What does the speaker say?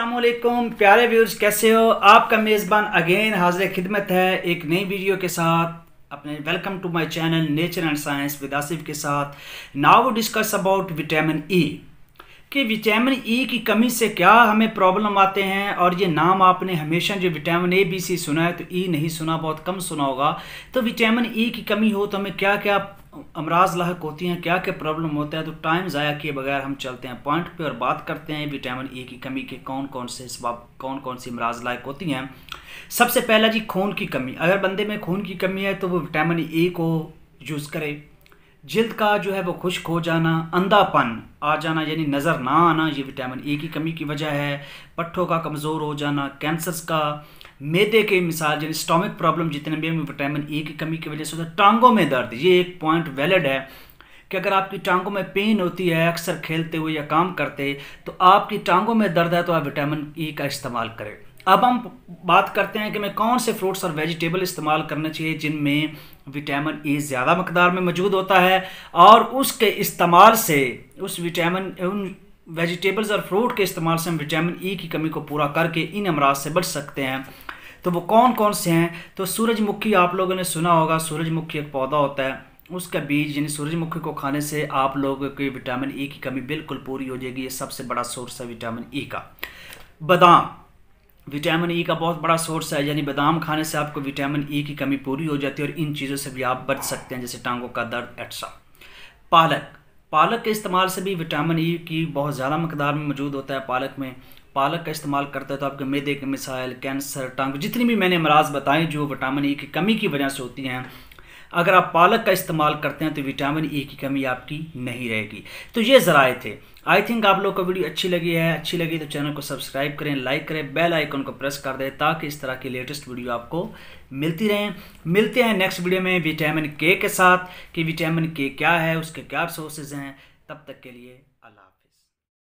अस्सलामुअलैकुम प्यारे व्यूअर्स, कैसे हो? आपका मेज़बान अगेन हाजिर खिदमत है एक नई वीडियो के साथ। अपने welcome to my channel nature and science with Asif के साथ। Now discuss about vitamin E कि विटामिन ई की कमी से क्या हमें प्रॉब्लम आते हैं। और ये नाम आपने हमेशा जो विटामिन ए बी सी सुना है तो ई नहीं सुना, बहुत कम सुना होगा। तो विटामिन ई की कमी हो तो हमें क्या क्या अमराज लाहक होती हैं, क्या क्या प्रॉब्लम होता है। तो टाइम ज़ाया किए बगैर हम चलते हैं पॉइंट पे और बात करते हैं विटामिन ई की कमी के कौन कौन से इसबाब, कौन कौन सी अमराज लायक होती हैं। सबसे पहला जी, खून की कमी। अगर बंदे में खून की कमी है तो वो विटामिन ई को यूज़ करे। जिल्द का जो है वो खुश्क हो जाना, अंधापन आ जाना यानी नज़र ना आना, ये विटामिन ई की कमी की वजह है। पट्ठों का कमज़ोर हो जाना, कैंसर्स का, मैदे के मिसाल यानी स्टोमिक प्रॉब्लम जितने भी विटामिन ई की कमी की वजह से होता है। टांगों में दर्द, ये एक पॉइंट वैलिड है कि अगर आपकी टांगों में पेन होती है अक्सर खेलते हुए या काम करते, तो आपकी टांगों में दर्द है तो आप विटामिन ई का इस्तेमाल करें। अब हम बात करते हैं कि मैं कौन से फ्रूट्स और वेजिटेबल इस्तेमाल करना चाहिए जिनमें विटामिन ई ज़्यादा मकदार में मौजूद होता है, और उसके इस्तेमाल से उन वेजिटेबल्स और फ्रूट के इस्तेमाल से हम विटामिन ई की कमी को पूरा करके इन अमराज से बच सकते हैं। तो वो कौन कौन से हैं? तो सूरजमुखी, आप लोगों ने सुना होगा, सूरजमुखी एक पौधा होता है, उसका बीज यानी सूरजमुखी को खाने से आप लोगों की विटामिन ई की कमी बिल्कुल पूरी हो जाएगी। ये सबसे बड़ा सोर्स है विटामिन ई का। बादाम विटामिन ई का बहुत बड़ा सोर्स है, यानी बादाम खाने से आपको विटामिन ई की कमी पूरी हो जाती है और इन चीज़ों से भी आप बच सकते हैं, जैसे टांगों का दर्द एट्सा। पालक के इस्तेमाल से भी विटामिन ई की बहुत ज़्यादा मकदार में मौजूद होता है। पालक का इस्तेमाल करते हैं तो आपके मैदे के मिसाइल, कैंसर, टांग, जितनी भी मैंने अमराज बताए जो विटामिन ई की कमी की वजह से होती हैं, अगर आप पालक का इस्तेमाल करते हैं तो विटामिन ई की कमी आपकी नहीं रहेगी। तो ये ज़राए थे। आई थिंक आप लोग को वीडियो अच्छी लगी तो चैनल को सब्सक्राइब करें, लाइक करें, बेल आइकन को प्रेस कर दें ताकि इस तरह की लेटेस्ट वीडियो आपको मिलती रहें। मिलते हैं नेक्स्ट वीडियो में विटामिन के साथ कि विटामिन के क्या है, उसके क्या सोर्सेज हैं। तब तक के लिए अल्लाह।